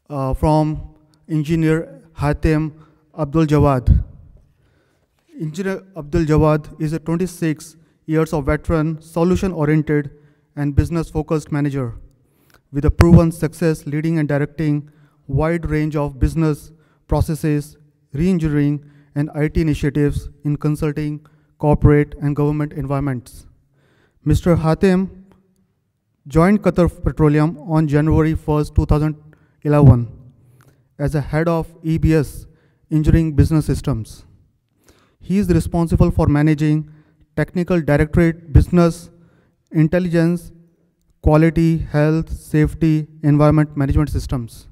from Engineer Haytham Abduljawad. Engineer Abduljawad is a 26 years of veteran, solution-oriented, and business-focused manager with a proven success leading and directing wide range of business processes, re-engineering, and IT initiatives in consulting, corporate, and government environments. Mr. Haytham joined Qatar Petroleum on January 1st, 2011 as a head of EBS, Engineering Business Systems. He is responsible for managing technical directorate, business, intelligence, quality, health, safety, environment management systems,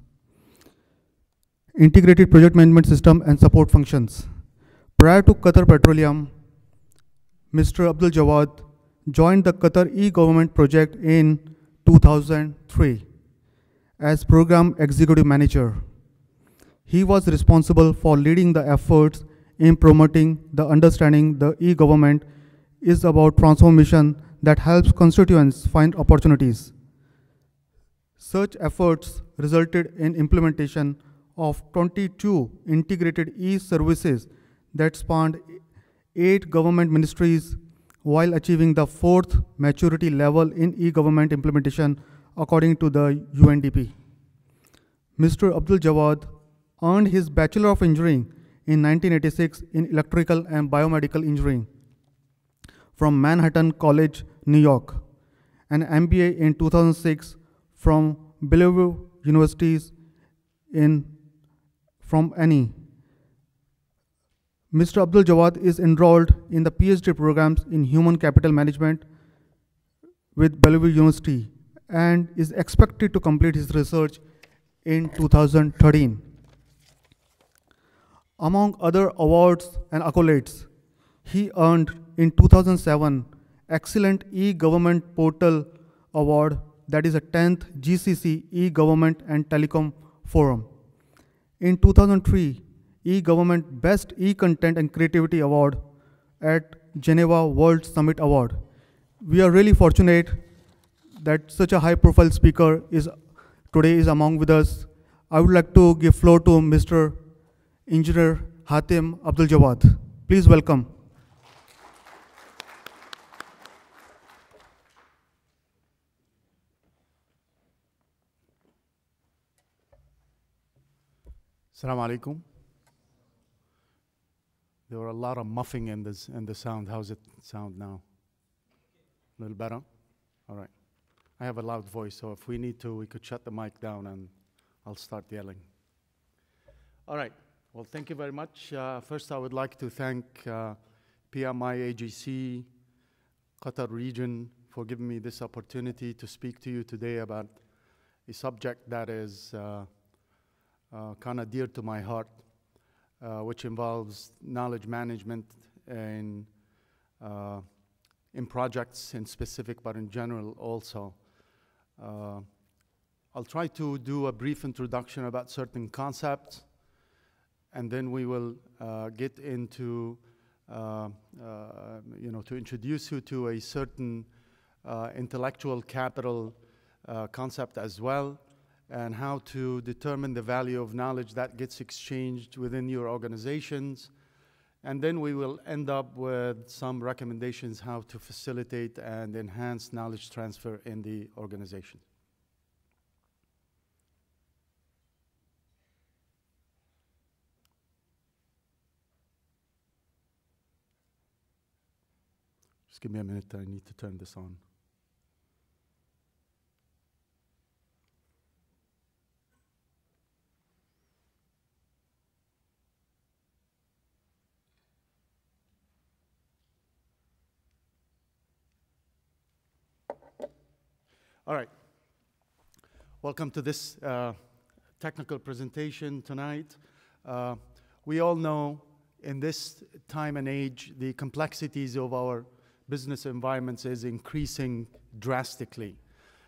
integrated project management system, and support functions. Prior to Qatar Petroleum, Mr. Abduljawad joined the Qatar e-government project in 2003 as program executive manager. He was responsible for leading the efforts in promoting the understanding the e-government is about transformation that helps constituents find opportunities. Such efforts resulted in implementation of 22 integrated e-services that spanned 8 government ministries while achieving the 4th maturity level in e-government implementation according to the UNDP. Mr. Abduljawad earned his Bachelor of Engineering in 1986 in Electrical and Biomedical Engineering from Manhattan College, New York, and MBA in 2006 from Bellevue Universities from NE. Mr. Abduljawad is enrolled in the PhD programs in Human Capital Management with Bellevue University and is expected to complete his research in 2013. Among other awards and accolades, he earned in 2007 Excellent E-Government Portal Award, that is a 10th GCC E-Government and Telecom Forum. In 2003, E-Government Best E-Content and Creativity Award at Geneva World Summit Award. We are really fortunate that such a high-profile speaker today is among with us. I would like to give floor to Mr. Engineer Haytham Abduljawad. Please welcome. Assalamu alaikum. There were a lot of muffing in the sound. How's it sound now? A little better? All right. I have a loud voice, so if we need to, we could shut the mic down and I'll start yelling. All right. Well, thank you very much. First, I would like to thank PMI-AGC-Qatar region for giving me this opportunity to speak to you today about a subject that is kind of dear to my heart, which involves knowledge management in projects in specific, but in general also. I'll try to do a brief introduction about certain concepts, and then we will get into, to introduce you to a certain intellectual capital concept as well, and how to determine the value of knowledge that gets exchanged within your organizations. And then we will end up with some recommendations how to facilitate and enhance knowledge transfer in the organization. Just give me a minute, I need to turn this on. All right. Welcome to this technical presentation tonight. We all know in this time and age, the complexities of our business environments is increasing drastically.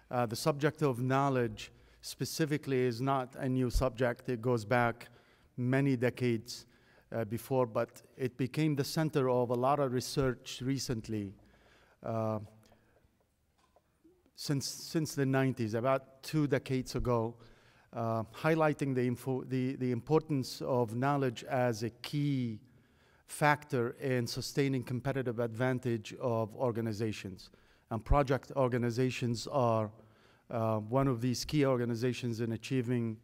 The subject of knowledge specifically is not a new subject. It goes back many decades before, but it became the center of a lot of research recently. Since the 90s, about 2 decades ago, highlighting the importance of knowledge as a key factor in sustaining competitive advantage of organizations. And project organizations are one of these key organizations in achieving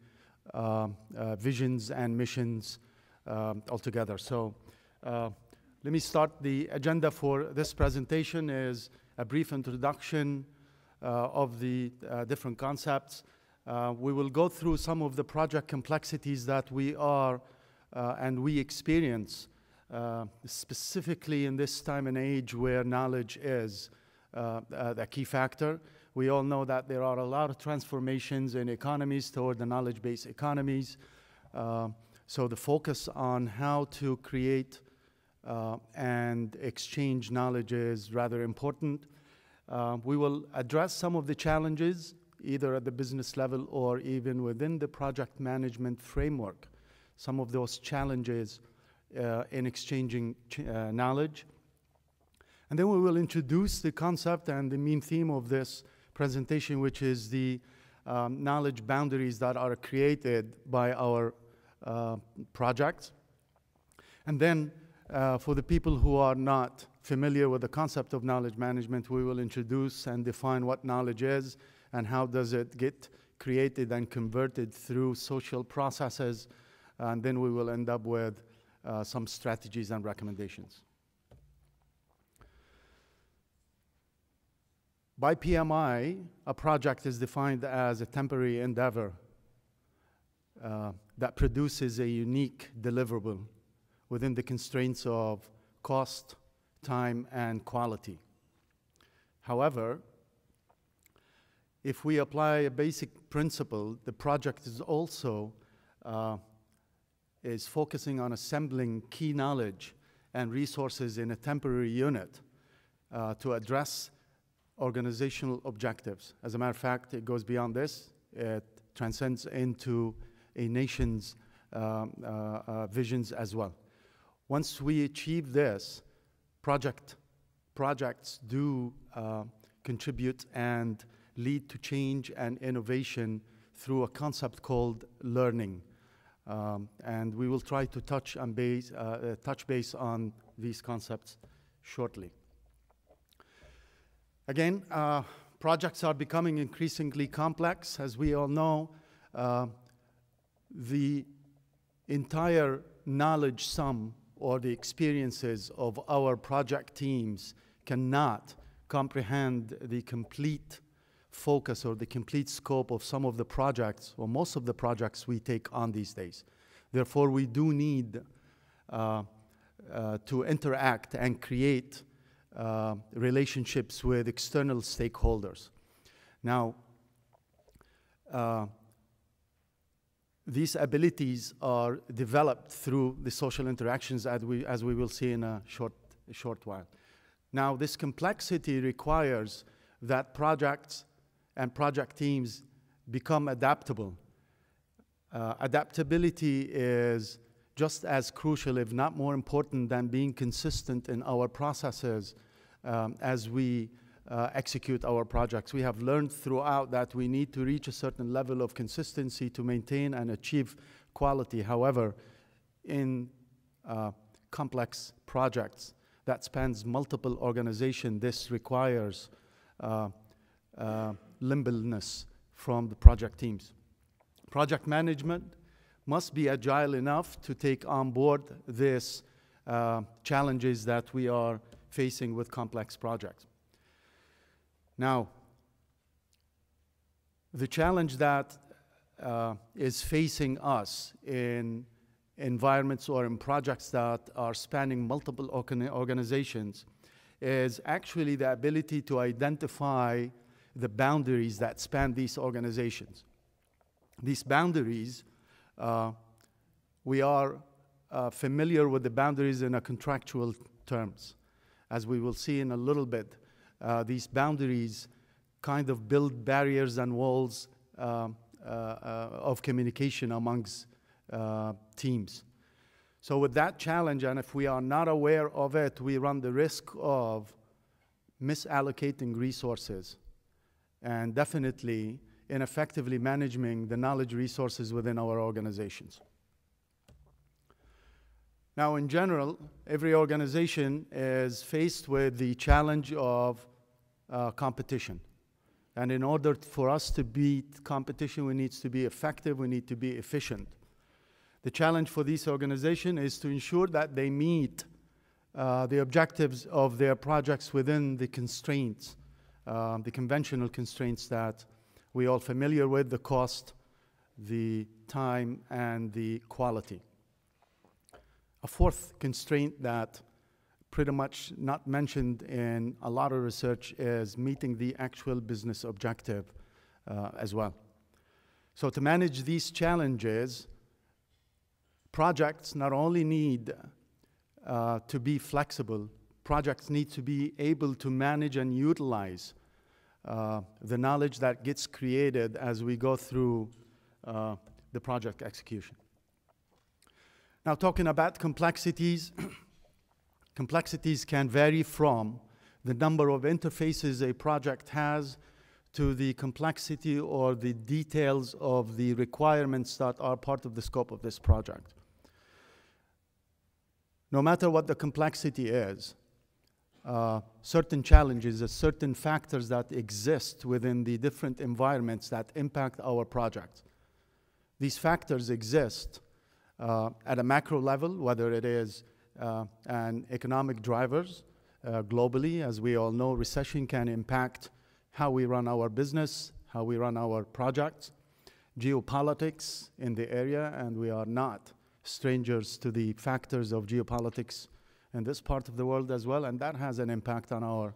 visions and missions altogether. So let me start. The agenda for this presentation is a brief introduction of the different concepts. We will go through some of the project complexities that we are and we experience, specifically in this time and age where knowledge is the key factor. We all know that there are a lot of transformations in economies toward the knowledge-based economies. So the focus on how to create and exchange knowledge is rather important. We will address some of the challenges, either at the business level or even within the project management framework, some of those challenges in exchanging knowledge. And then we will introduce the concept and the main theme of this presentation, which is the knowledge boundaries that are created by our projects. And then for the people who are not familiar with the concept of knowledge management, we will introduce and define what knowledge is and how does it get created and converted through social processes. And then we will end up with some strategies and recommendations. By PMI, a project is defined as a temporary endeavor that produces a unique deliverable within the constraints of cost, time, and quality. However, if we apply a basic principle, the project is also is focusing on assembling key knowledge and resources in a temporary unit to address organizational objectives. As a matter of fact, it goes beyond this. It transcends into a nation's visions as well. Once we achieve this, projects do contribute and lead to change and innovation through a concept called learning. And we will try to touch base on these concepts shortly. Again, projects are becoming increasingly complex. As we all know, the entire knowledge sum or the experiences of our project teams cannot comprehend the complete focus or the complete scope of some of the projects or most of the projects we take on these days. Therefore, we do need to interact and create relationships with external stakeholders. Now, these abilities are developed through the social interactions as we will see in a short while. Now, this complexity requires that projects and project teams become adaptable. Adaptability is just as crucial, if not more important, than being consistent in our processes as we execute our projects. We have learned throughout that we need to reach a certain level of consistency to maintain and achieve quality. However, in complex projects that spans multiple organizations, this requires nimbleness from the project teams. Project management must be agile enough to take on board these challenges that we are facing with complex projects. Now, the challenge that is facing us in environments or in projects that are spanning multiple organizations is actually the ability to identify the boundaries that span these organizations. These boundaries, we are familiar with the boundaries in a contractual terms. As we will see in a little bit, these boundaries kind of build barriers and walls of communication amongst teams. So with that challenge, and if we are not aware of it, we run the risk of misallocating resources and definitely in effectively managing the knowledge resources within our organizations. Now, in general, every organization is faced with the challenge of competition. And in order for us to beat competition, we need to be effective, we need to be efficient. The challenge for this organization is to ensure that they meet the objectives of their projects within the constraints, the conventional constraints that we all familiar with, the cost, the time, and the quality. A fourth constraint that pretty much not mentioned in a lot of research is meeting the actual business objective as well. So to manage these challenges, projects not only need to be flexible, projects need to be able to manage and utilize the knowledge that gets created as we go through the project execution. Now, talking about complexities, complexities can vary from the number of interfaces a project has to the complexity or the details of the requirements that are part of the scope of this project. No matter what the complexity is, certain challenges, certain factors that exist within the different environments that impact our project. These factors exist at a macro level, whether it is an economic drivers globally. As we all know, recession can impact how we run our business, how we run our projects, geopolitics in the area, and we are not strangers to the factors of geopolitics in this part of the world as well, and that has an impact on our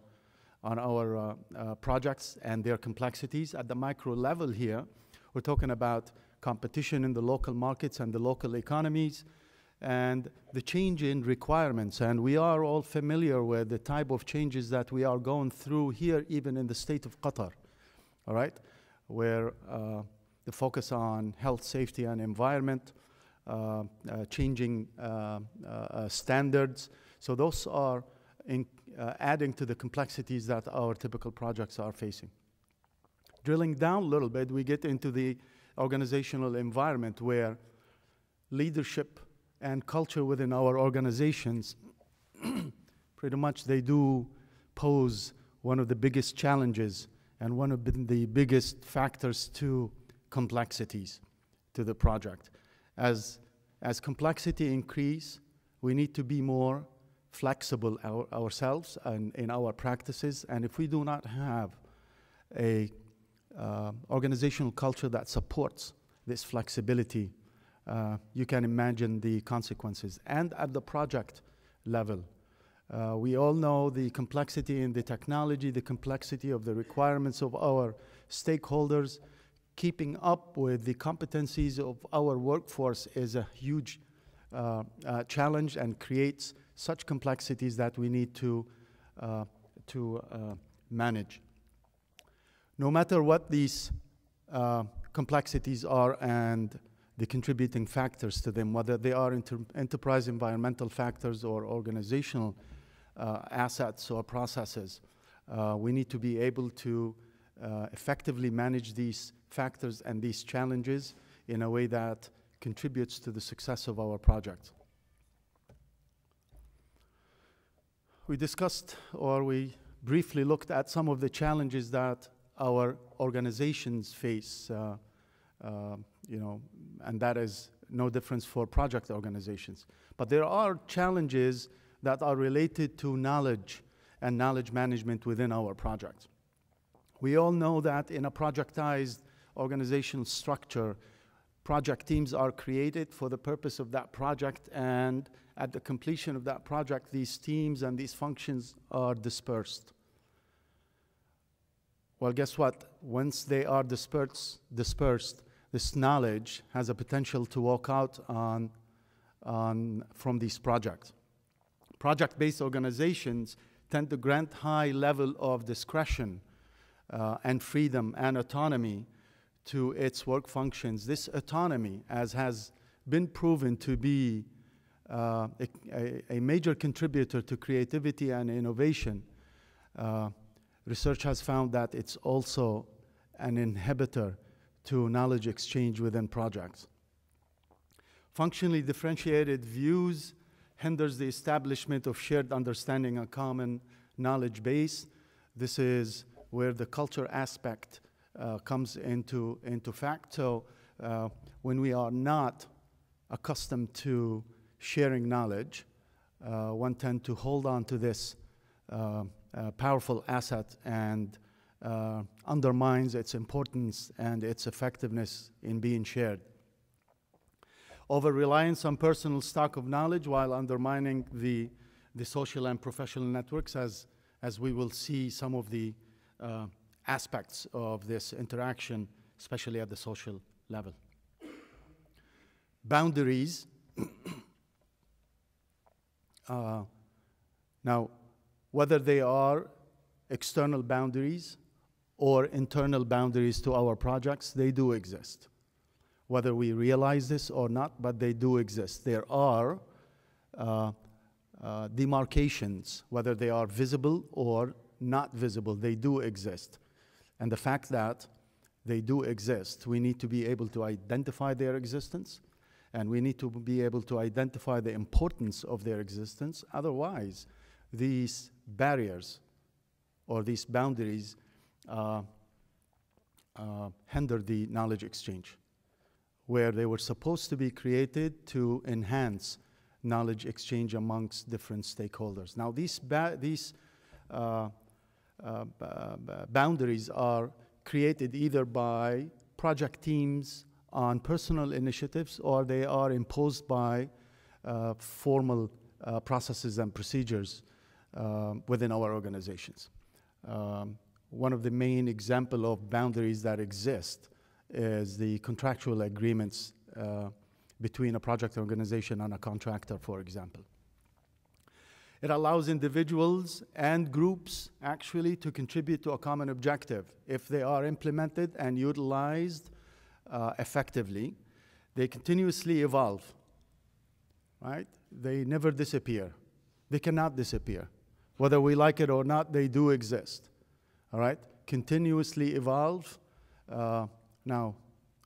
projects and their complexities. At the micro level here, we're talking about competition in the local markets and the local economies, and the change in requirements. And we are all familiar with the type of changes that we are going through here, even in the state of Qatar, all right, where the focus on health, safety, and environment, changing standards. So those are adding to the complexities that our typical projects are facing. Drilling down a little bit, we get into the organizational environment where leadership and culture within our organizations, pretty much they do pose one of the biggest challenges and one of the biggest factors to complexities to the project. As complexity increase, we need to be more flexible ourselves and in our practices, and if we do not have a organizational culture that supports this flexibility, you can imagine the consequences. And at the project level, we all know the complexity in the technology, the complexity of the requirements of our stakeholders. Keeping up with the competencies of our workforce is a huge challenge and creates such complexities that we need to manage. No matter what these complexities are and the contributing factors to them, whether they are enterprise environmental factors or organizational assets or processes, we need to be able to effectively manage these factors and these challenges in a way that contributes to the success of our project. We discussed, or we briefly looked at some of the challenges that our organizations face, and that is no difference for project organizations. But there are challenges that are related to knowledge and knowledge management within our project. We all know that in a projectized organizational structure, project teams are created for the purpose of that project, and at the completion of that project, these teams and these functions are dispersed. Well, guess what? Once they are dispersed, this knowledge has a potential to walk out from these projects. Project-based organizations tend to grant high level of discretion and freedom and autonomy to its work functions. This autonomy, as has been proven to be a major contributor to creativity and innovation, research has found that it's also an inhibitor to knowledge exchange within projects. Functionally differentiated views hinders the establishment of shared understanding and common knowledge base. This is where the culture aspect comes into fact. So when we are not accustomed to sharing knowledge, one tends to hold on to this powerful asset and undermines its importance and its effectiveness in being shared. Over-reliance on personal stock of knowledge while undermining the social and professional networks, as we will see some of the aspects of this interaction, especially at the social level. Boundaries. Now, whether they are external boundaries or internal boundaries to our projects, they do exist. Whether we realize this or not, but they do exist. There are demarcations, whether they are visible or not visible, they do exist. And the fact that they do exist, we need to be able to identify their existence, and we need to be able to identify the importance of their existence. Otherwise, these barriers or these boundaries hinder the knowledge exchange, where they were supposed to be created to enhance knowledge exchange amongst different stakeholders. Now, these boundaries are created either by project teams on personal initiatives, or they are imposed by formal processes and procedures within our organizations. One of the main examples of boundaries that exist is the contractual agreements between a project organization and a contractor, for example. It allows individuals and groups actually to contribute to a common objective. If they are implemented and utilized effectively, they continuously evolve, right? They never disappear. They cannot disappear. Whether we like it or not, they do exist, all right? Continuously evolve now,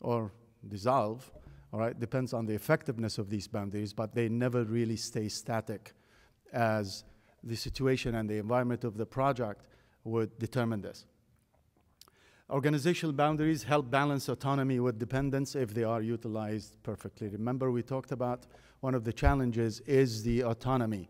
or dissolve, all right? Depends on the effectiveness of these boundaries, but they never really stay static, as the situation and the environment of the project would determine this. Organizational boundaries help balance autonomy with dependence if they are utilized perfectly. Remember, we talked about one of the challenges is the autonomy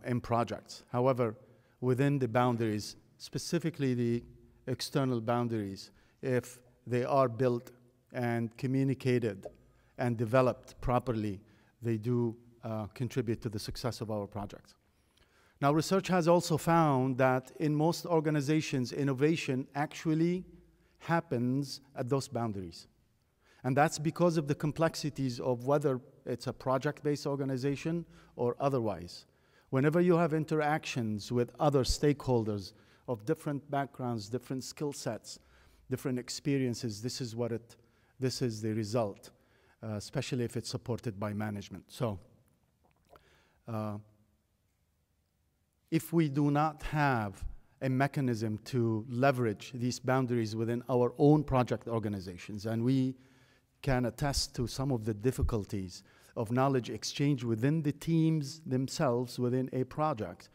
in projects. However, within the boundaries, specifically the external boundaries, if they are built and communicated and developed properly, they do contribute to the success of our projects. Now, research has also found that in most organizations, innovation actually happens at those boundaries. And that's because of the complexities of whether it's a project-based organization or otherwise. Whenever you have interactions with other stakeholders of different backgrounds, different skill sets, different experiences, this is the result, especially if it's supported by management. So, if we do not have a mechanism to leverage these boundaries within our own project organizations, and we can attest to some of the difficulties of knowledge exchange within the teams themselves within a project,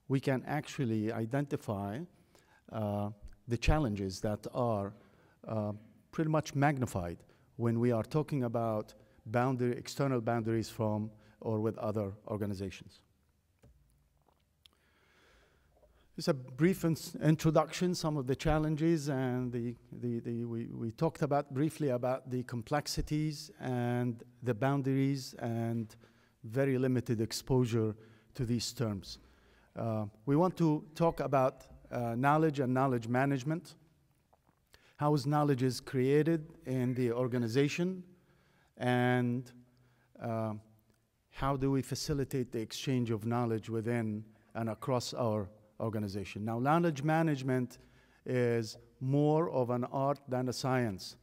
we can actually identify the challenges that are pretty much magnified when we are talking about external boundaries from or with other organizations. It's a brief introduction, some of the challenges, and we talked briefly about the complexities and the boundaries and very limited exposure to these terms. We want to talk about knowledge and knowledge management. How is knowledge is created in the organization, and how do we facilitate the exchange of knowledge within and across our organization. Now, knowledge management is more of an art than a science.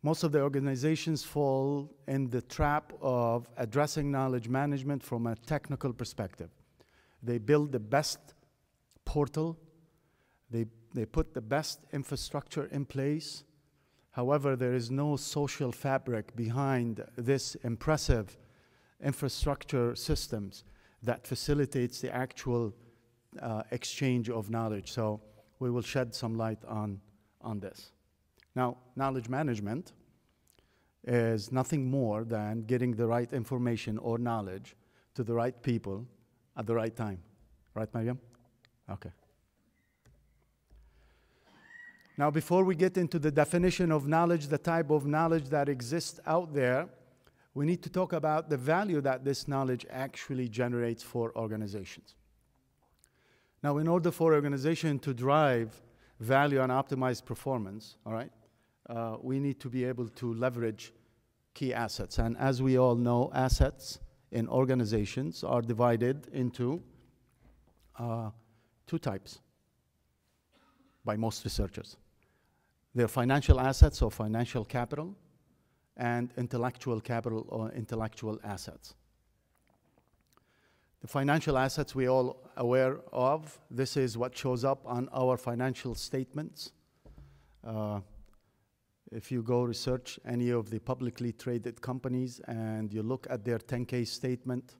Most of the organizations fall in the trap of addressing knowledge management from a technical perspective. They build the best portal, they they put the best infrastructure in place. However, there is no social fabric behind this impressive infrastructure systems that facilitates the actual exchange of knowledge. So we will shed some light on this. Now, knowledge management is nothing more than getting the right information or knowledge to the right people at the right time. Right, Mariam? Okay. Now, before we get into the definition of knowledge, the type of knowledge that exists out there, we need to talk about the value that this knowledge actually generates for organizations. Now, in order for organization to drive value and optimize performance, all right, we need to be able to leverage key assets. And as we all know, assets in organizations are divided into two types by most researchers. They're financial assets or financial capital, and intellectual capital or intellectual assets. The financial assets we all aware of. This is what shows up on our financial statements. If you go research any of the publicly traded companies and you look at their 10K statement,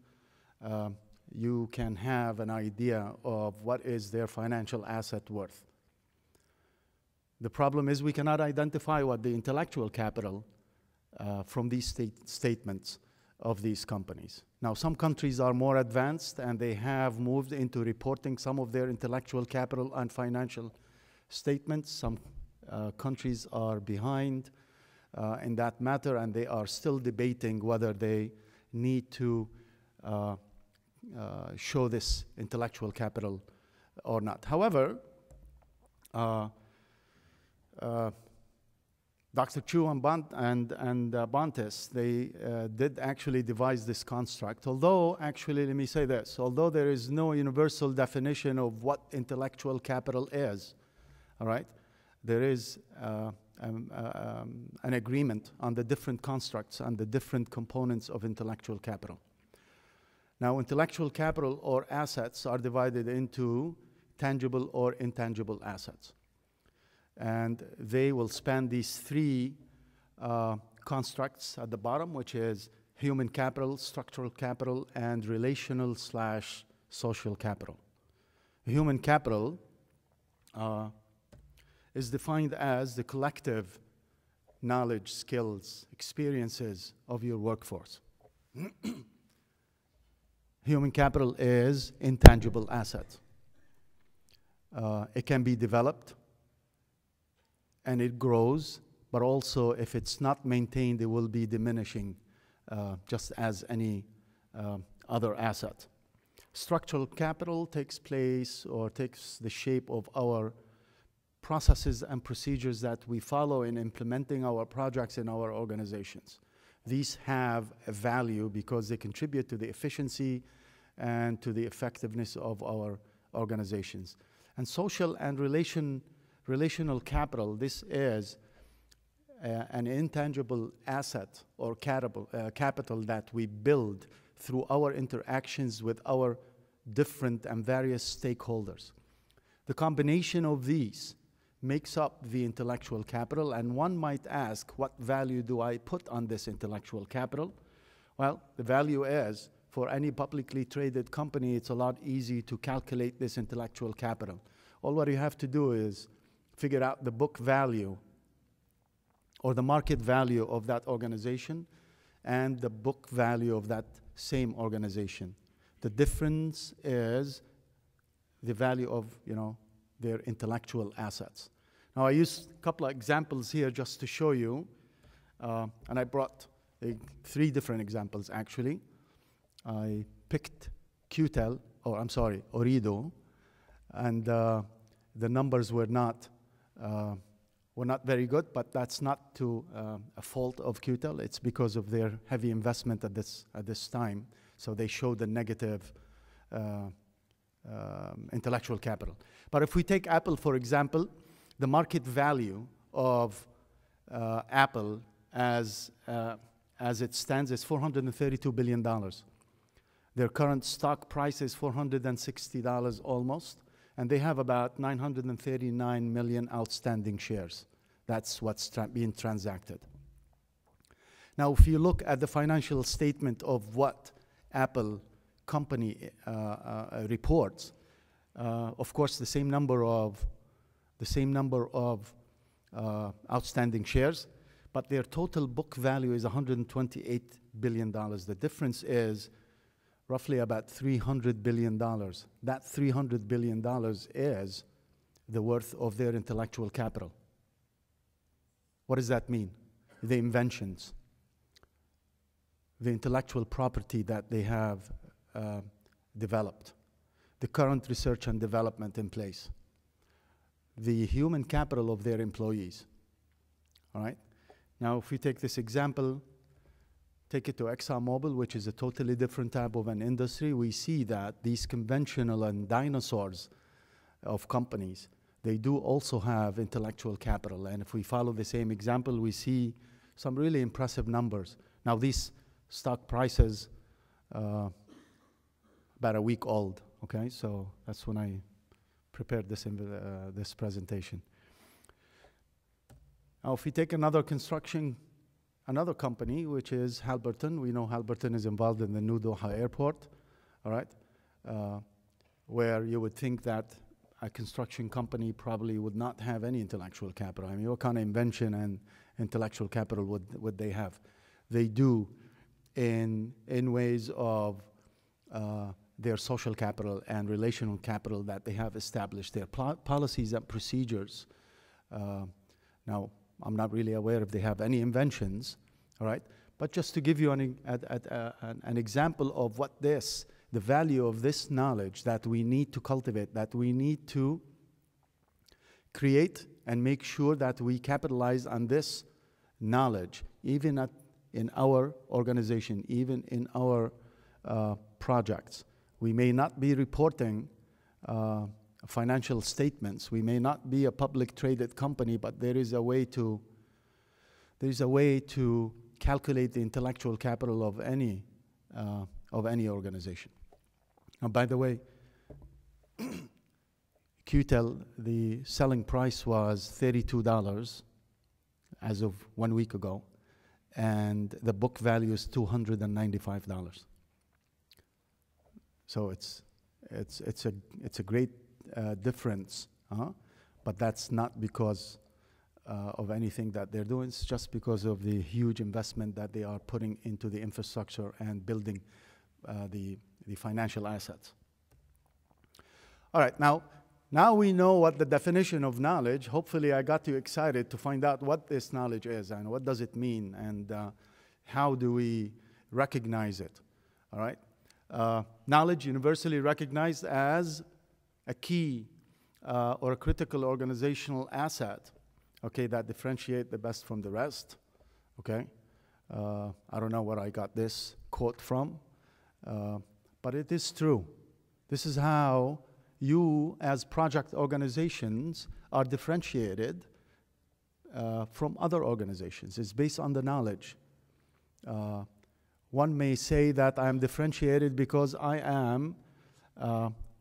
you can have an idea of what is their financial asset worth. The problem is we cannot identify what the intellectual capital from these statements of these companies. Now, some countries are more advanced and they have moved into reporting some of their intellectual capital and financial statements. Some countries are behind in that matter, and they are still debating whether they need to show this intellectual capital or not. However, Dr. Chu and Bontes, they did actually devise this construct. Although, actually, let me say this, although there is no universal definition of what intellectual capital is, all right, there is an agreement on the different constructs and the different components of intellectual capital. Now, intellectual capital or assets are divided into tangible or intangible assets. And they will span these three constructs at the bottom, which is human capital, structural capital, and relational/social capital. Human capital is defined as the collective knowledge, skills, experiences of your workforce. Human capital is intangible asset. It can be developed, and it grows, but also if it's not maintained, it will be diminishing just as any other asset. Structural capital takes place or takes the shape of our processes and procedures that we follow in implementing our projects in our organizations. These have a value because they contribute to the efficiency and to the effectiveness of our organizations. And social and relational capital, this is an intangible asset or capital that we build through our interactions with our different and various stakeholders. The combination of these makes up the intellectual capital, and one might ask, what value do I put on this intellectual capital? Well, the value is, for any publicly traded company, it's a lot easy to calculate this intellectual capital. All what you have to do is figure out the book value or the market value of that organization and the book value of that same organization. The difference is the value of, their intellectual assets. Now, I used a couple of examples here just to show you, and I brought three different examples, actually. I picked Ooredoo, and the numbers were not very good, but that's not to a fault of QTEL. It's because of their heavy investment at this time. So they showed the negative intellectual capital. But if we take Apple, for example, the market value of Apple as it stands is $432 billion. Their current stock price is $460 almost. And they have about 939 million outstanding shares. That's what's being transacted. Now, if you look at the financial statement of what Apple company reports, of course, the same number of outstanding shares, but their total book value is $128 billion. The difference is roughly about $300 billion. That $300 billion is the worth of their intellectual capital. What does that mean? The inventions, the intellectual property that they have developed, the current research and development in place, the human capital of their employees. All right? Now, if we take this example, take it to ExxonMobil, which is a totally different type of an industry, we see that these conventional and dinosaurs of companies, they do also have intellectual capital. And if we follow the same example, we see some really impressive numbers. Now, these stock prices, about a week old, okay? So that's when I prepared this, this presentation. Now, if we take another company, which is Halliburton. We know Halliburton is involved in the New Doha Airport, all right? Where you would think that a construction company probably would not have any intellectual capital. I mean, what kind of invention and intellectual capital would they have? They do in ways of their social capital and relational capital that they have established, their policies and procedures. Now, I'm not really aware if they have any inventions, all right? But just to give you an example of what the value of this knowledge that we need to cultivate, that we need to create and make sure that we capitalize on this knowledge, even in our organization, even in our projects. We may not be reporting financial statements. We may not be a public traded company, but there is a way to calculate the intellectual capital of any organization. Now, by the way, QTEL, the selling price was $32 as of 1 week ago, and the book value is $295. So it's a great difference, but that's not because of anything that they're doing. It's just because of the huge investment that they are putting into the infrastructure and building the financial assets. All right, now we know what the definition of knowledge. Hopefully I got you excited to find out what this knowledge is and what does it mean and how do we recognize it, all right? Knowledge universally recognized as a key or a critical organizational asset, okay, that differentiate the best from the rest, okay? I don't know where I got this quote from, but it is true. This is how you as project organizations are differentiated from other organizations. It's based on the knowledge. One may say that I am differentiated because I am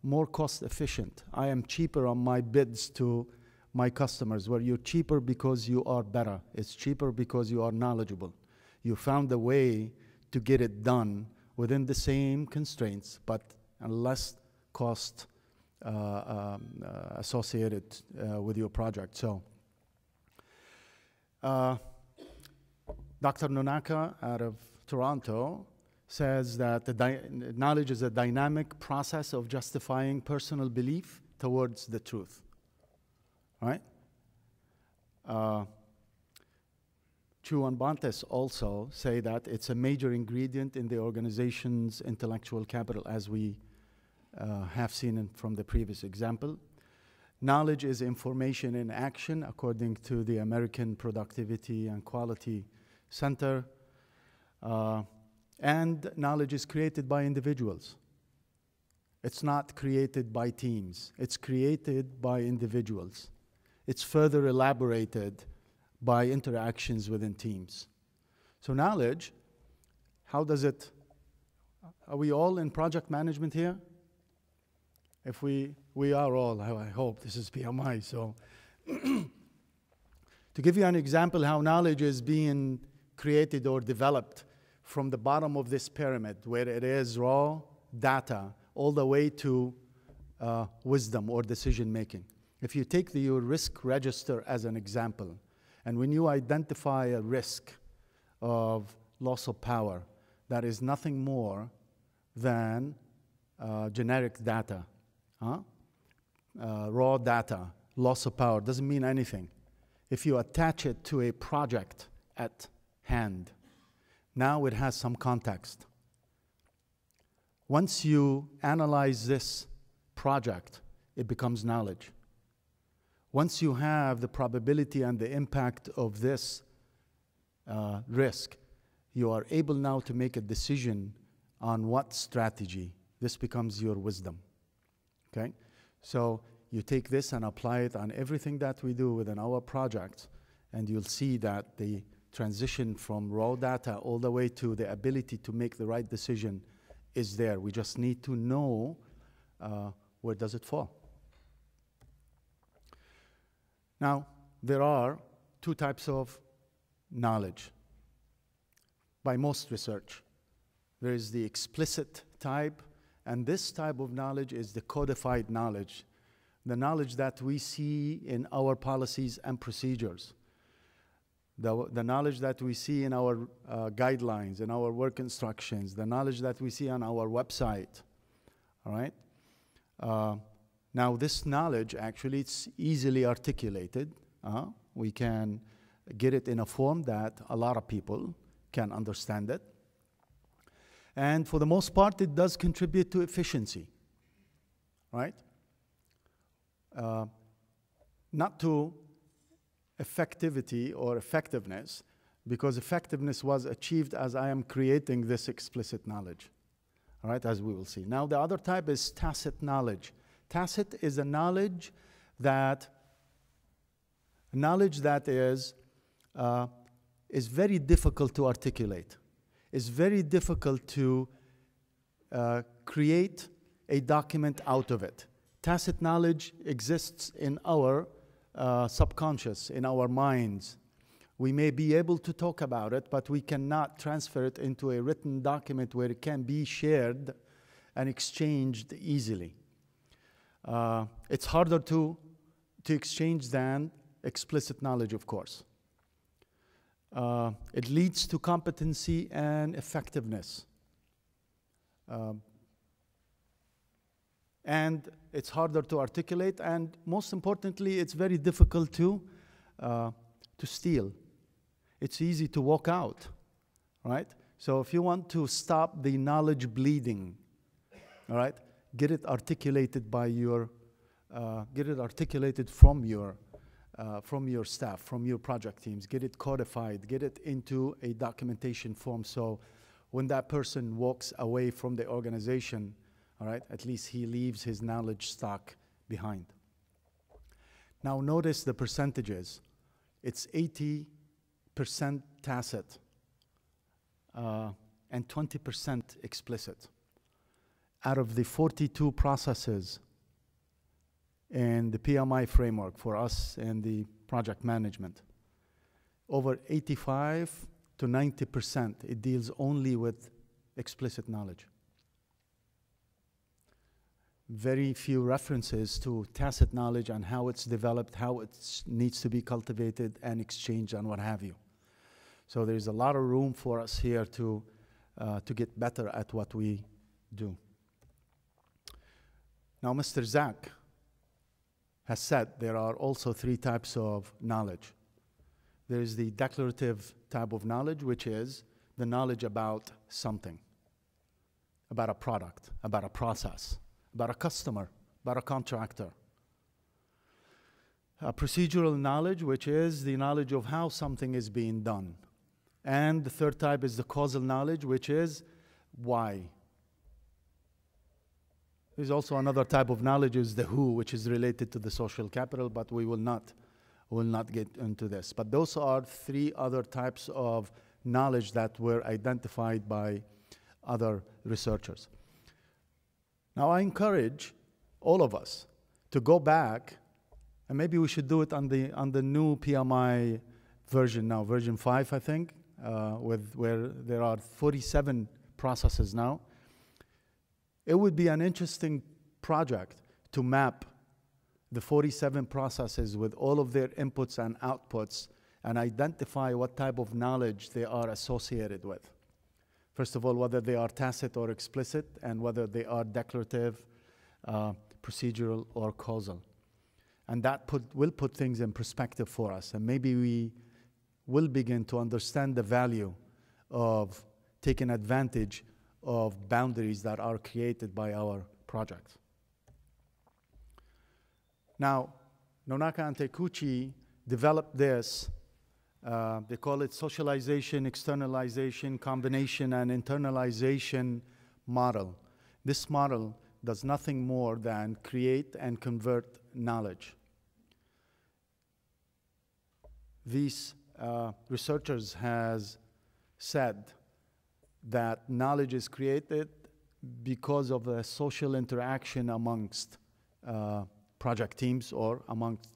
more cost efficient. I am cheaper on my bids to my customers, where you're cheaper because you are better. It's cheaper because you are knowledgeable. You found a way to get it done within the same constraints, but less cost associated with your project. So, Dr. Nonaka out of Toronto says that knowledge is a dynamic process of justifying personal belief towards the truth. Right? Chu and Bantes also say that it's a major ingredient in the organization's intellectual capital, as we have seen from the previous example. Knowledge is information in action, according to the American Productivity and Quality Center. And knowledge is created by individuals. It's not created by teams. It's created by individuals. It's further elaborated by interactions within teams. So knowledge, how does it, are we all in project management here? If we are all, I hope this is PMI, so. To give you an example how knowledge is being created or developed from the bottom of this pyramid, where it is raw data, all the way to wisdom or decision making. If you take your risk register as an example, and when you identify a risk of loss of power, that is nothing more than generic data, raw data, loss of power, doesn't mean anything. If you attach it to a project at hand, now it has some context. Once you analyze this project, it becomes knowledge. Once you have the probability and the impact of this risk, you are able now to make a decision on what strategy. This becomes your wisdom, okay? So you take this and apply it on everything that we do within our projects, and you'll see that the transition from raw data all the way to the ability to make the right decision is there. We just need to know where does it fall. Now, there are two types of knowledge by most research. There is the explicit type, and this type of knowledge is the codified knowledge, the knowledge that we see in our policies and procedures, the knowledge that we see in our guidelines, in our work instructions, the knowledge that we see on our website, all right? Now, this knowledge, actually, it's easily articulated. We can get it in a form that a lot of people can understand it. And for the most part, it does contribute to efficiency, right? Not to effectivity or effectiveness, because effectiveness was achieved as I am creating this explicit knowledge, all right, as we will see. Now, the other type is tacit knowledge. Tacit is a knowledge that is very difficult to articulate. It's very difficult to create a document out of it. Tacit knowledge exists in our subconscious, in our minds. We may be able to talk about it, but we cannot transfer it into a written document where it can be shared and exchanged easily. It's harder to exchange than explicit knowledge, of course. It leads to competency and effectiveness. And it's harder to articulate, and most importantly, it's very difficult to steal. It's easy to walk out, right? So if you want to stop the knowledge bleeding, all right, get it articulated by your, get it articulated from your staff, from your project teams. Get it codified, get it into a documentation form, so when that person walks away from the organization, all right, at least he leaves his knowledge stock behind. Now notice the percentages. It's 80% tacit and 20% explicit. Out of the 42 processes in the PMI framework for us in the project management, over 85 to 90%, it deals only with explicit knowledge. Very few references to tacit knowledge and how it's developed, how it needs to be cultivated and exchanged and what have you. So there's a lot of room for us here to get better at what we do. Now, Mr. Zach has said there are also three types of knowledge. There is the declarative type of knowledge, which is the knowledge about something, about a product, about a process, about a customer, about a contractor. Procedural knowledge, which is the knowledge of how something is being done. And the third type is the causal knowledge, which is why. There's also another type of knowledge, is the who, which is related to the social capital, but we will not get into this. But those are three other types of knowledge that were identified by other researchers. Now, I encourage all of us, to go back, and maybe we should do it on the new PMI version now, version 5, I think, where there are 47 processes now. It would be an interesting project to map the 47 processes with all of their inputs and outputs and identify what type of knowledge they are associated with. First of all, whether they are tacit or explicit, and whether they are declarative, procedural, or causal. And that will put things in perspective for us. And maybe we will begin to understand the value of taking advantage of boundaries that are created by our projects. Now, Nonaka and Taikuchi developed this. They call it socialization, externalization, combination, and internalization model. This model does nothing more than create and convert knowledge. These researchers has said that knowledge is created because of a social interaction amongst project teams or amongst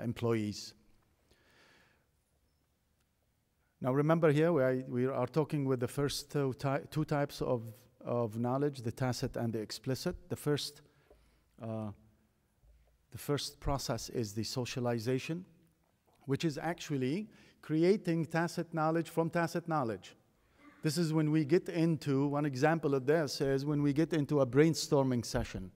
employees. Now remember here, we are talking with the first two types of knowledge, the tacit and the explicit. The first process is the socialization, which is actually creating tacit knowledge from tacit knowledge. This is when we get into, one example of this is when we get into a brainstorming session,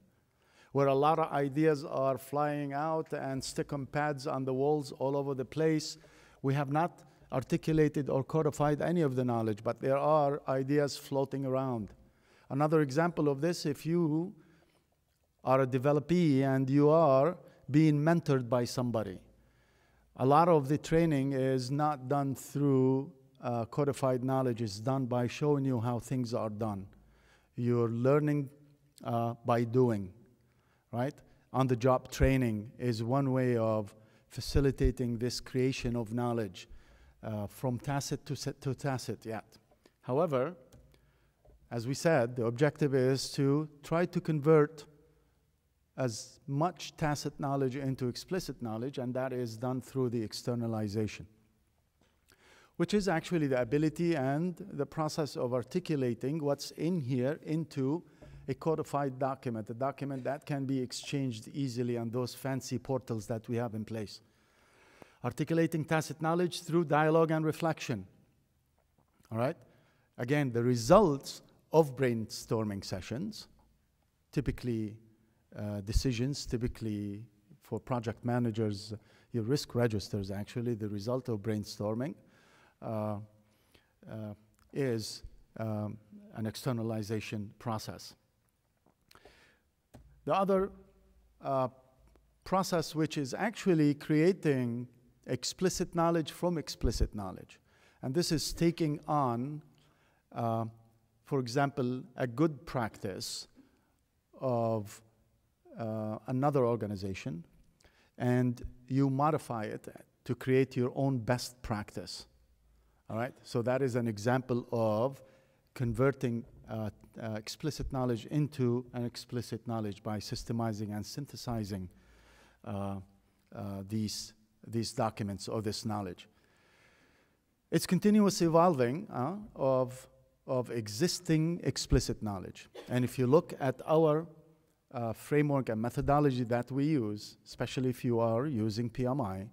where a lot of ideas are flying out and stick on pads on the walls all over the place. We have not articulated or codified any of the knowledge, but there are ideas floating around. Another example of this, if you are a developee and you are being mentored by somebody, a lot of the training is not done through codified knowledge. It's done by showing you how things are done. You're learning by doing, right? On-the-job training is one way of facilitating this creation of knowledge from tacit to tacit yet. However, as we said, the objective is to try to convert as much tacit knowledge into explicit knowledge, and that is done through the externalization, which is actually the ability and the process of articulating what's in here into a codified document, a document that can be exchanged easily on those fancy portals that we have in place. Articulating tacit knowledge through dialogue and reflection. All right? Again, the results of brainstorming sessions, typically decisions, typically for project managers, your risk registers actually, the result of brainstorming is an externalization process. The other process, which is actually creating explicit knowledge from explicit knowledge. And this is taking on, for example, a good practice of another organization, and you modify it to create your own best practice. All right? So that is an example of converting explicit knowledge into an explicit knowledge by systemizing and synthesizing these documents or this knowledge. It's continuous evolving of existing explicit knowledge. And if you look at our framework and methodology that we use, especially if you are using PMI,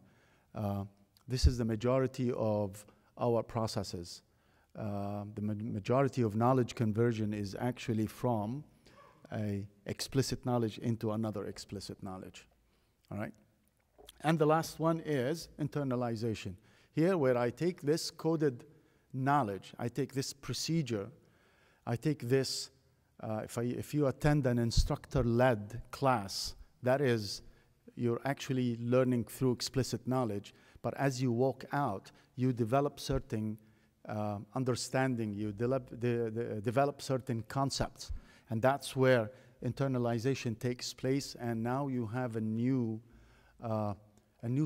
this is the majority of our processes. The majority of knowledge conversion is actually from a explicit knowledge into another explicit knowledge. All right? And the last one is internalization. Here, where I take this coded knowledge, I take this procedure, I take this, if you attend an instructor-led class, that is, you're actually learning through explicit knowledge, but as you walk out, you develop certain understanding, you develop certain concepts, and that's where internalization takes place, and now you have a new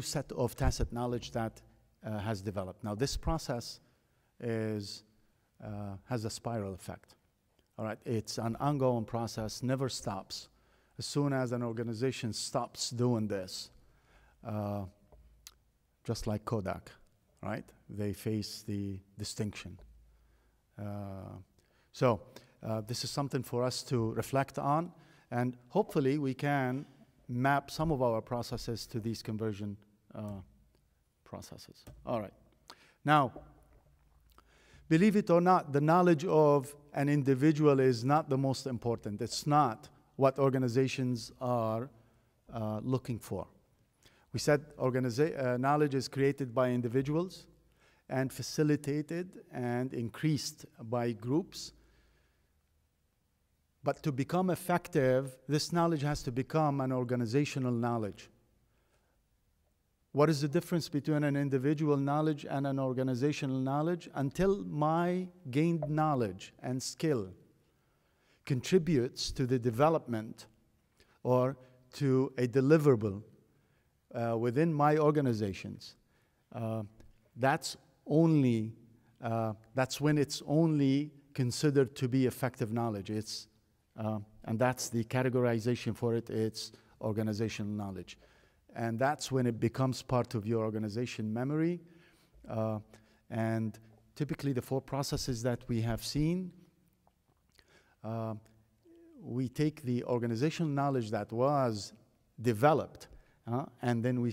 set of tacit knowledge that has developed. Now this process has a spiral effect. All right, it's an ongoing process, never stops. as soon as an organization stops doing this, just like Kodak, right? They face the distinction. So this is something for us to reflect on, and hopefully we can map some of our processes to these conversion processes. All right. Now, believe it or not, the knowledge of an individual is not the most important. It's not what organizations are looking for. We said knowledge is created by individuals and facilitated and increased by groups. But to become effective, this knowledge has to become an organizational knowledge. What is the difference between an individual knowledge and an organizational knowledge? Until my gained knowledge and skill contributes to the development or to a deliverable within my organizations, that's when it's only considered to be effective knowledge. And that's the categorization for it. It's organizational knowledge. And that's when it becomes part of your organization memory. And typically the 4 processes that we have seen, we take the organizational knowledge that was developed, and then we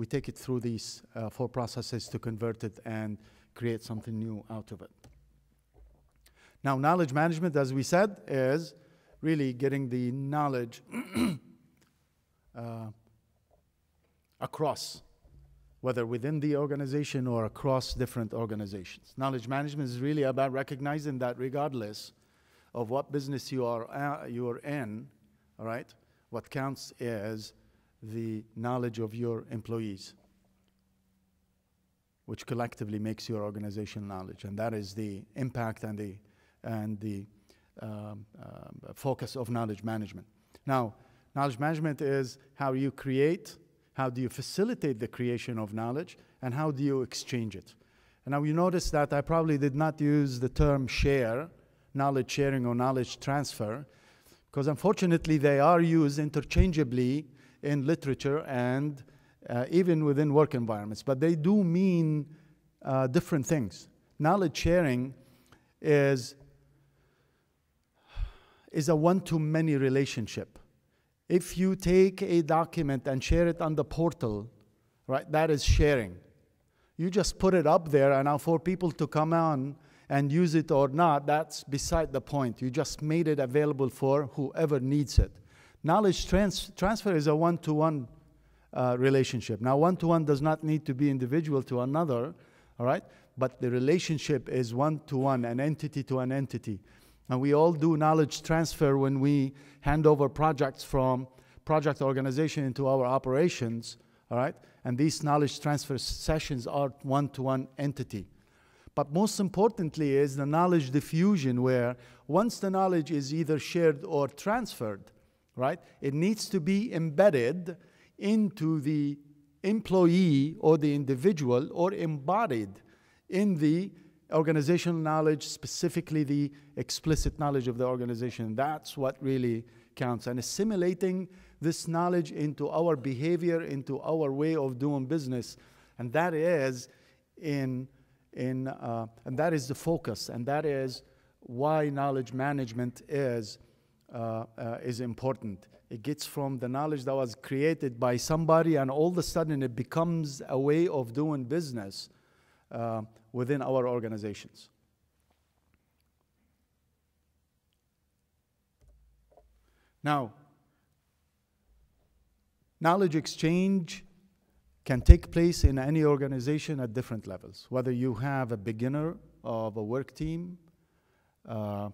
take it through these 4 processes to convert it and create something new out of it. Now, knowledge management, as we said, is really getting the knowledge across, whether within the organization or across different organizations. Knowledge management is really about recognizing that regardless of what business you are in, all right, what counts is the knowledge of your employees, which collectively makes your organization knowledge. And that is the impact and the focus of knowledge management. Now, knowledge management is how you create, how do you facilitate the creation of knowledge, and how do you exchange it. And now you notice that I probably did not use the term share, knowledge sharing or knowledge transfer, because unfortunately they are used interchangeably in literature and even within work environments, but they do mean different things. Knowledge sharing is a one-to-many relationship. If you take a document and share it on the portal, right, that is sharing. You just put it up there, and now for people to come on and use it or not, that's beside the point. You just made it available for whoever needs it. Knowledge transfer is a one-to-one relationship. Now, one-to-one does not need to be individual to another, all right? But the relationship is one-to-one, an entity to an entity. And we all do knowledge transfer when we hand over projects from project organization into our operations, all right? And these knowledge transfer sessions are one-to-one entity. But most importantly is the knowledge diffusion, where once the knowledge is either shared or transferred, right, it needs to be embedded into the employee or the individual or embodied in the organizational knowledge, specifically the explicit knowledge of the organization. That's what really counts. And assimilating this knowledge into our behavior, into our way of doing business, and that is and that is the focus, and that is why knowledge management is important. It gets from the knowledge that was created by somebody, and all of a sudden it becomes a way of doing business within our organizations. Now, knowledge exchange can take place in any organization at different levels, whether you have a beginner of a work team,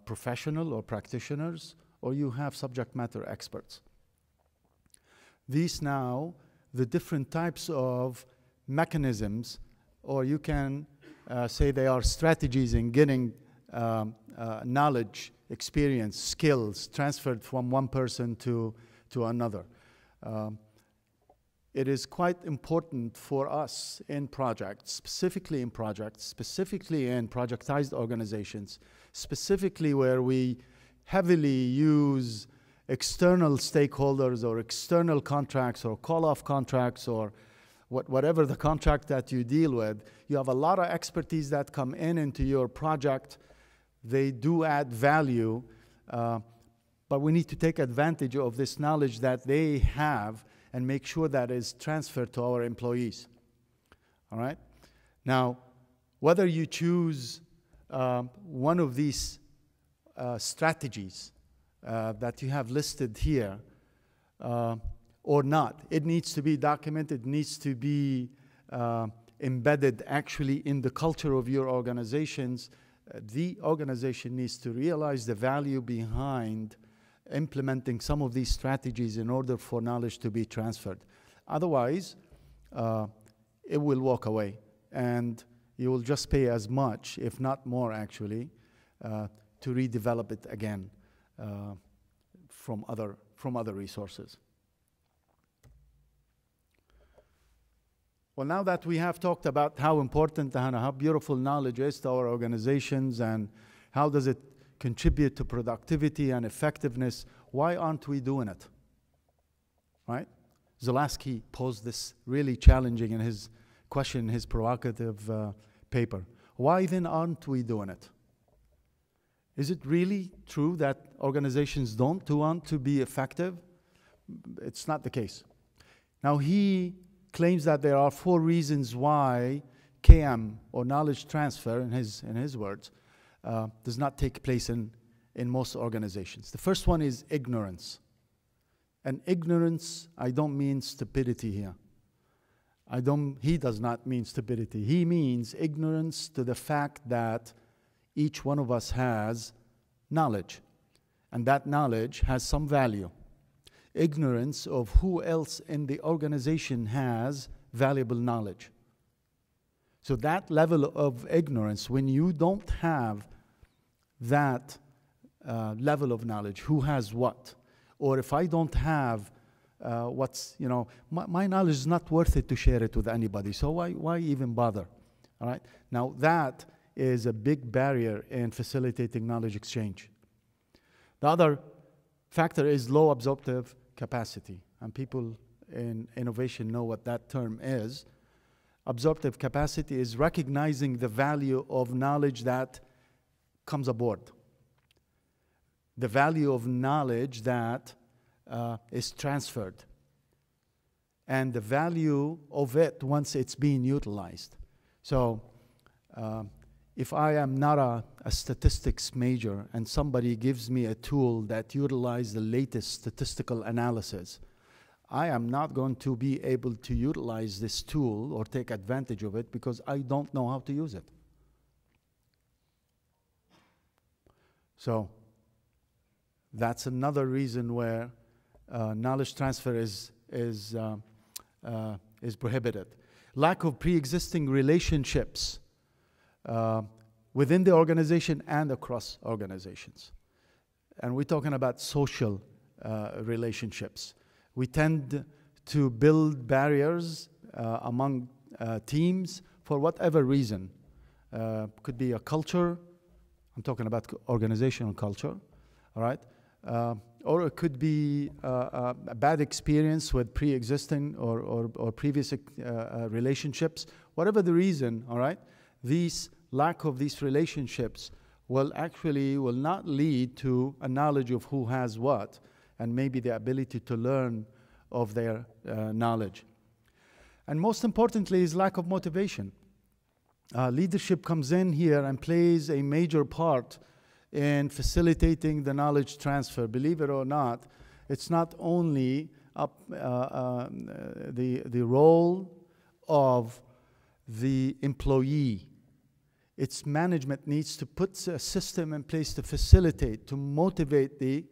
professional or practitioners, or you have subject matter experts. These now, the different types of mechanisms, or you can say they are strategies in getting knowledge, experience, skills transferred from one person to another. It is quite important for us in projects, specifically in projectized organizations, specifically where we heavily use external stakeholders or external contracts or call-off contracts or whatever the contract that you deal with, you have a lot of expertise that come into your project. They do add value, but we need to take advantage of this knowledge that they have and make sure that is transferred to our employees. All right? Now, whether you choose one of these strategies that you have listed here or not, it needs to be documented, needs to be embedded actually in the culture of your organizations. The organization needs to realize the value behind implementing some of these strategies in order for knowledge to be transferred. Otherwise, it will walk away, and you will just pay as much, if not more actually, to redevelop it again from other resources. Well, now that we have talked about how important and how beautiful knowledge is to our organizations and how does it contribute to productivity and effectiveness, why aren't we doing it? Right? Zelaski posed this really challenging in his question, his provocative paper. Why then aren't we doing it? Is it really true that organizations don't want to be effective? It's not the case. Now, he claims that there are 4 reasons why KM, or knowledge transfer, in his words, does not take place in most organizations. The first one is ignorance. And ignorance, I don't mean stupidity here. He does not mean stupidity. He means ignorance to the fact that each one of us has knowledge, and that knowledge has some value. Ignorance of who else in the organization has valuable knowledge. So that level of ignorance, when you don't have that level of knowledge, who has what, or if I don't have my knowledge is not worth it to share it with anybody, so why even bother? All right? Now that is a big barrier in facilitating knowledge exchange. The other factor is low absorptive capacity, and people in innovation know what that term is. Absorptive capacity is recognizing the value of knowledge that comes aboard, the value of knowledge that is transferred, and the value of it once it's being utilized. So if I am not a statistics major and somebody gives me a tool that utilizes the latest statistical analysis, I am not going to be able to utilize this tool or take advantage of it because I don't know how to use it. So that's another reason where knowledge transfer is prohibited. Lack of pre-existing relationships within the organization and across organizations. And we're talking about social relationships. We tend to build barriers among teams for whatever reason. Could be a culture. I'm talking about organizational culture, all right? Or it could be a bad experience with pre-existing or previous relationships. Whatever the reason, all right? Lack of these relationships will not lead to a knowledge of who has what, and maybe the ability to learn of their knowledge. And most importantly is lack of motivation. Leadership comes in here and plays a major part in facilitating the knowledge transfer. Believe it or not, it's not only the role of the employee. Its management needs to put a system in place to facilitate, to motivate the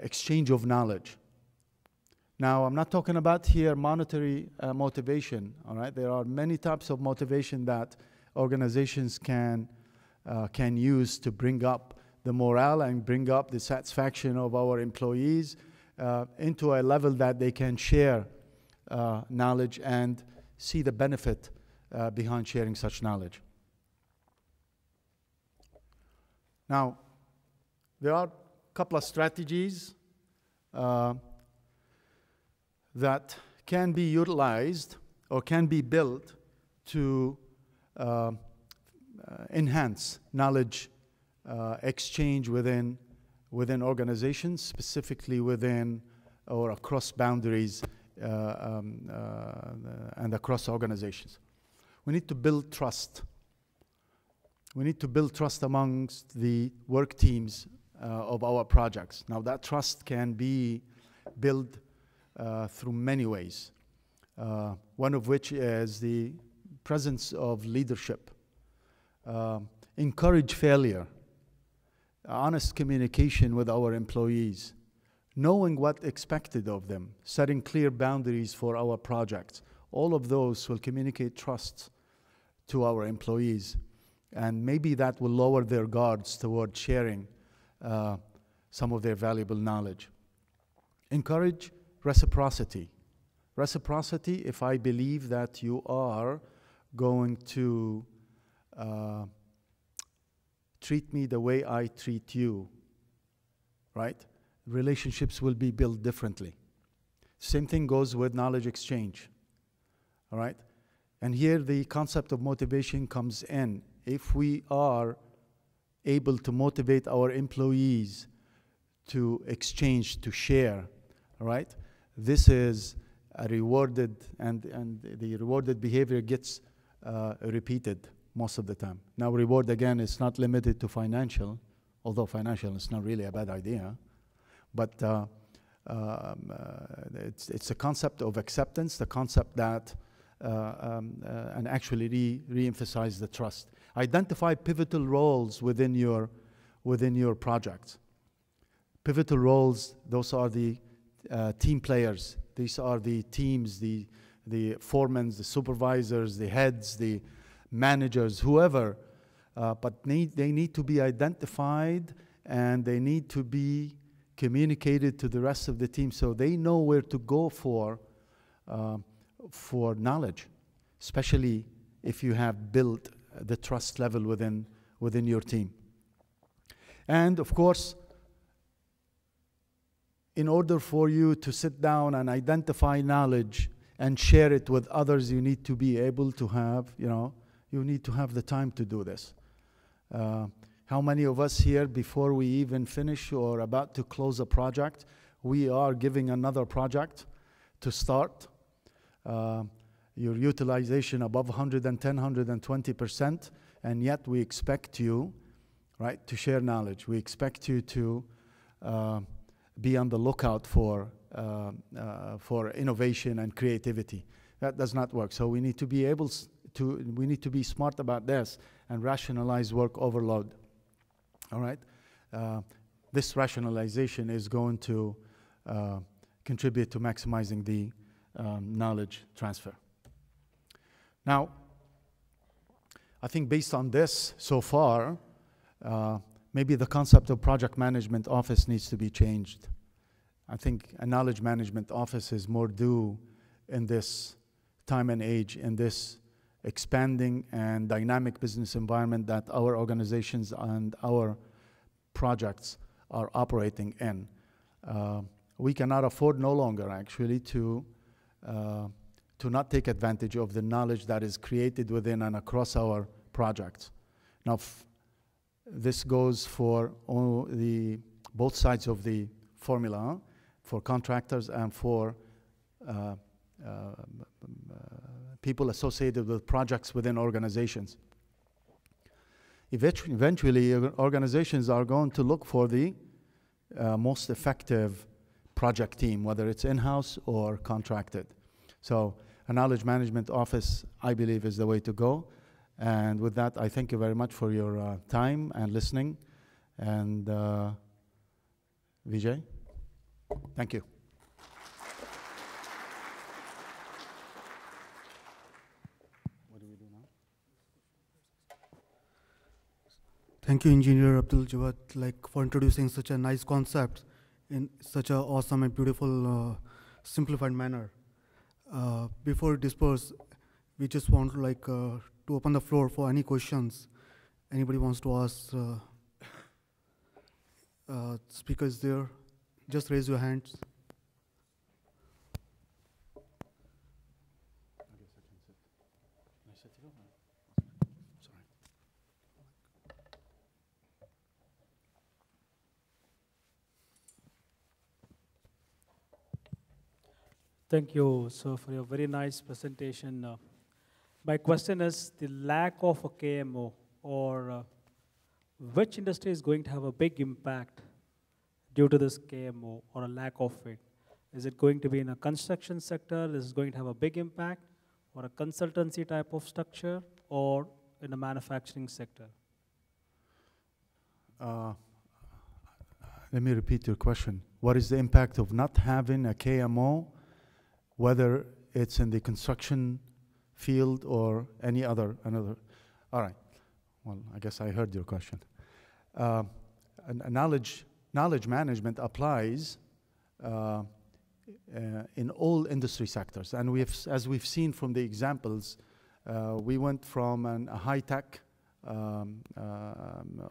exchange of knowledge. Now, I'm not talking about here monetary motivation, all right? There are many types of motivation that organizations can use to bring up the morale and bring up the satisfaction of our employees into a level that they can share knowledge and see the benefit behind sharing such knowledge. Now, there are a couple of strategies that can be utilized or can be built to enhance knowledge exchange within organizations, specifically within or across boundaries and across organizations. We need to build trust. We need to build trust amongst the work teams of our projects. Now, that trust can be built through many ways, one of which is the presence of leadership. Encourage failure, honest communication with our employees, knowing what expected of them, setting clear boundaries for our projects. All of those will communicate trust to our employees, and maybe that will lower their guards toward sharing some of their valuable knowledge. Encourage reciprocity. Reciprocity, if I believe that you are going to treat me the way I treat you, right? Relationships will be built differently. Same thing goes with knowledge exchange, all right? And here the concept of motivation comes in. If we are able to motivate our employees to exchange, to share, all right? This is a rewarded, and the rewarded behavior gets repeated most of the time. Now, reward, again, is not limited to financial, although financial is not really a bad idea, but it's a concept of acceptance, the concept that, and actually re-emphasize the trust. Identify pivotal roles within your project. Pivotal roles, those are the team players. These are the teams, the foremen, the supervisors, the heads, the managers, whoever. But they need to be identified, and they need to be communicated to the rest of the team so they know where to go for knowledge, especially if you have built the trust level within your team. And of course, in order for you to sit down and identify knowledge and share it with others, you need to be able to have, you need to have the time to do this. How many of us here, before we even finish or about to close a project, we are giving another project to start? Your utilization above 110, 120%, and yet we expect you, right, to share knowledge. We expect you to be on the lookout for innovation and creativity. That does not work. So we need to be able to, we need to be smart about this and rationalize work overload. All right? This rationalization is going to contribute to maximizing the knowledge transfer. Now, I think based on this so far, maybe the concept of project management office needs to be changed. I think a knowledge management office is more due in this time and age, in this expanding and dynamic business environment that our organizations and our projects are operating in. We cannot afford no longer, actually, to not take advantage of the knowledge that is created within and across our projects. Now, this goes for both sides of the formula, for contractors and for people associated with projects within organizations. Eventually, organizations are going to look for the most effective project team, whether it's in-house or contracted. So a knowledge management office, I believe, is the way to go. And with that, I thank you very much for your time and listening. And Vijay, thank you. What do we do now? Thank you, Engineer Abduljawad, for introducing such a nice concept in such an awesome and beautiful, simplified manner. Before we disperse, we just want to open the floor for any questions anybody wants to ask Speakers there, just raise your hands. Thank you, sir, for your very nice presentation. My question is the lack of a KMO, or which industry is going to have a big impact due to this KMO or a lack of it? Is it going to be in a construction sector? Is it going to have a big impact, or a consultancy type of structure, or in the manufacturing sector? Let me repeat your question. What is the impact of not having a KMO, whether it's in the construction field or any another? All right. Well, I guess I heard your question. Knowledge management applies in all industry sectors, and as we've seen from the examples, we went from a high-tech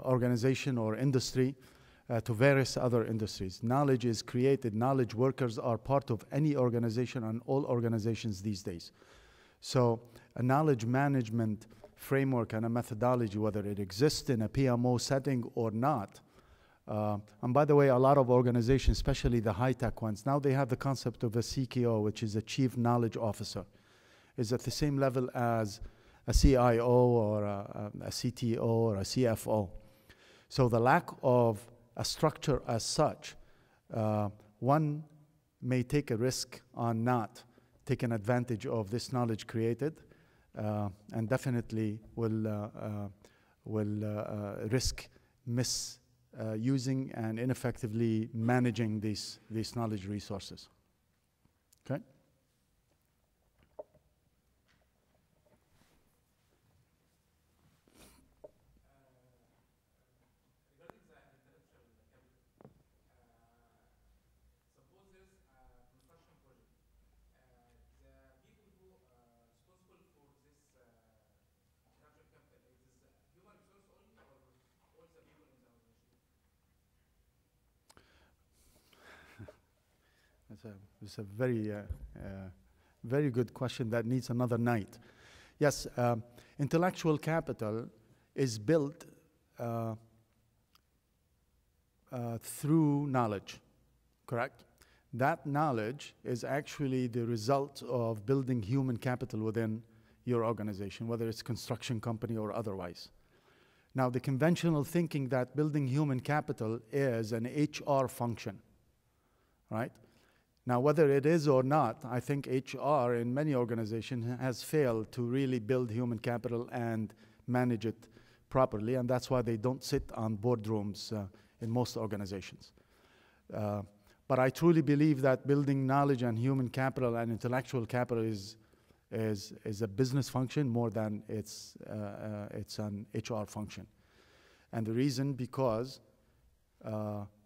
organization or industry to various other industries. Knowledge is created. Knowledge workers are part of any organization and all organizations these days. So a knowledge management framework and a methodology, whether it exists in a PMO setting or not. And by the way, a lot of organizations, especially the high-tech ones, now they have the concept of a CKO, which is a Chief Knowledge Officer. Is at the same level as a CIO or a CTO or a CFO. So the lack of a structure as such, one may take a risk on not taking advantage of this knowledge created, and definitely will risk misusing and ineffectively managing these knowledge resources. Okay? It's a very, very good question that needs another night. Yes, intellectual capital is built through knowledge, correct? That knowledge is actually the result of building human capital within your organization, whether it's a construction company or otherwise. Now, the conventional thinking that building human capital is an HR function, right? Now, whether it is or not, I think HR in many organizations has failed to really build human capital and manage it properly, and that's why they don't sit on boardrooms in most organizations. But I truly believe that building knowledge and human capital and intellectual capital is a business function more than it's an HR function. And the reason, because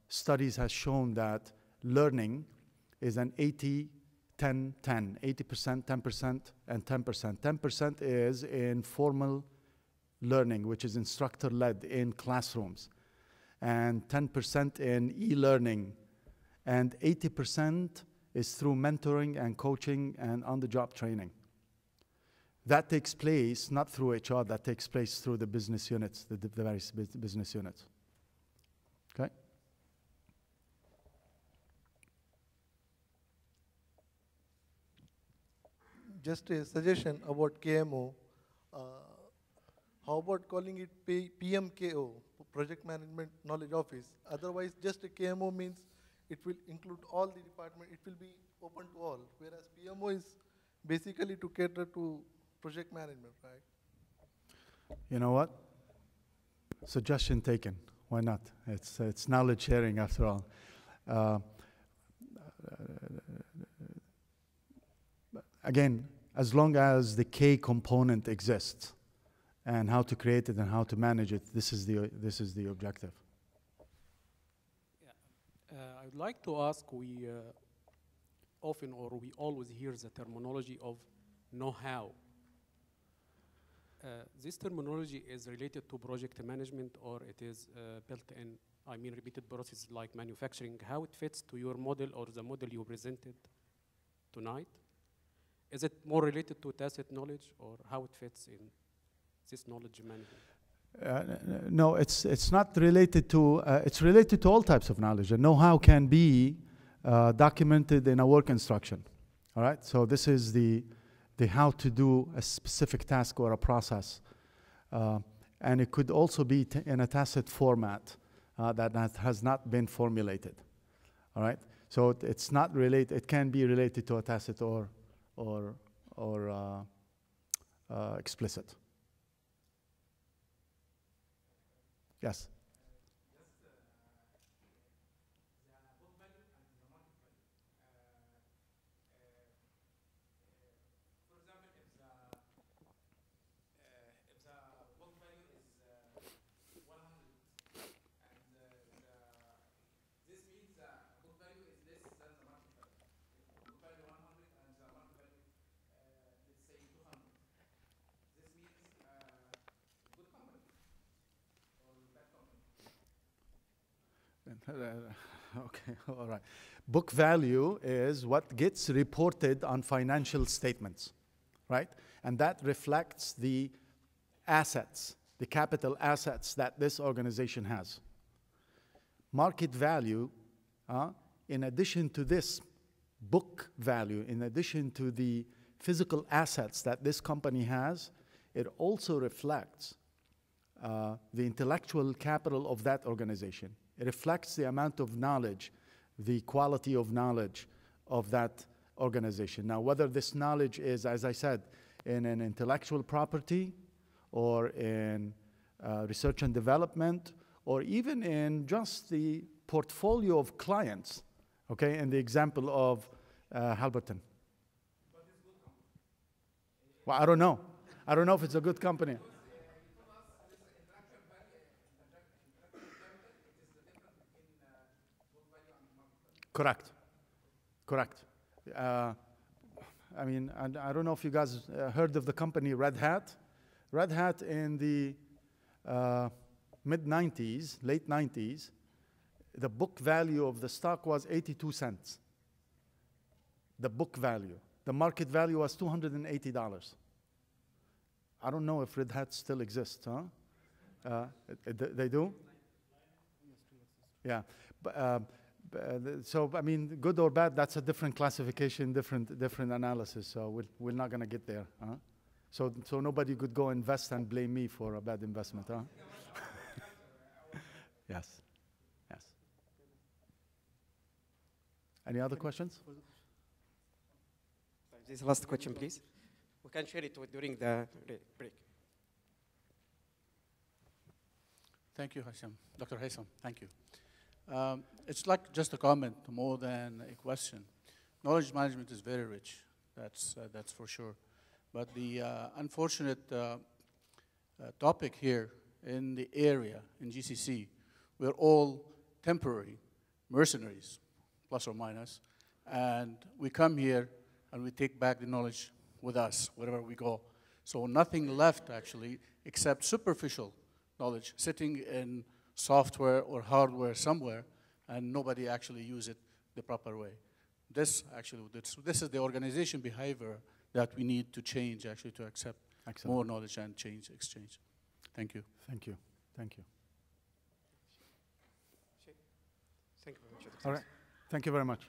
studies has shown that learning is an 80-10-10, 80%, 10%, and 10%. 10% is in formal learning, which is instructor-led in classrooms, and 10% in e-learning, and 80% is through mentoring and coaching and on-the-job training. That takes place not through HR, that takes place through the business units, the various business units. Okay? Just a suggestion about KMO. How about calling it PMKO, Project Management Knowledge Office? Otherwise, just a KMO means it will include all the department. It will be open to all, whereas PMO is basically to cater to project management, right? You know what? Suggestion taken. Why not? It's knowledge sharing after all. Again, as long as the K component exists, and how to create it and how to manage it, this is the objective. Yeah. I would like to ask, we often or we always hear the terminology of know-how. this terminology is related to project management, or it is built in, I mean, repeated processes like manufacturing, how it fits to your model or the model you presented tonight? Is it more related to tacit knowledge, or how it fits in this knowledge management? No, it's not related to, it's related to all types of knowledge. And know-how can be documented in a work instruction, all right? So this is the how to do a specific task or a process. And it could also be in a tacit format that has not been formulated, all right? So it's not related, it can be related to a tacit or explicit. Yes? Okay, all right. Book value is what gets reported on financial statements, right? And that reflects the assets, the capital assets that this organization has. Market value, in addition to this book value, in addition to the physical assets that this company has, it also reflects the intellectual capital of that organization. It reflects the amount of knowledge, the quality of knowledge of that organization. Now, whether this knowledge is, as I said, in an intellectual property or in research and development, or even in just the portfolio of clients, okay, in the example of Halberton. Well, I don't know. I don't know if it's a good company. Correct. Correct. I mean, I don't know if you guys heard of the company Red Hat. Red Hat in the mid-90s, late 90s, the book value of the stock was 82 cents. The book value. The market value was $280. I don't know if Red Hat still exists, huh? They do? Yeah. So, I mean, good or bad, that's a different classification, different analysis. So we're not going to get there. Huh? So nobody could go invest and blame me for a bad investment. Huh? Yes. Yes. Any other questions? This last question, please. We can share it during the break. Thank you, Haytham. Dr. Haytham, thank you. It's like just a comment more than a question. Knowledge management is very rich, that's for sure. But the unfortunate topic here in the area, in GCC, we're all temporary mercenaries, plus or minus, and we come here and we take back the knowledge with us wherever we go. So nothing left, actually, except superficial knowledge sitting in software or hardware somewhere, and nobody actually use it the proper way. This is the organization behavior that we need to change, actually, to accept more knowledge and exchange. Thank you. Thank you. Thank you. Thank you very much. All right. Thank you very much.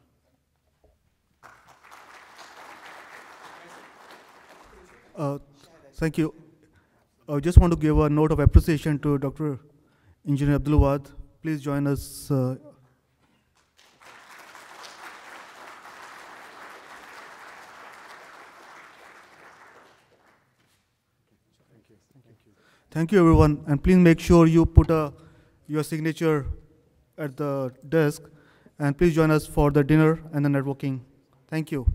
Thank you. I just want to give a note of appreciation to Dr. Engineer Abduljawad. Please join us. Thank you, everyone. And please make sure you put your signature at the desk. And please join us for the dinner and the networking. Thank you.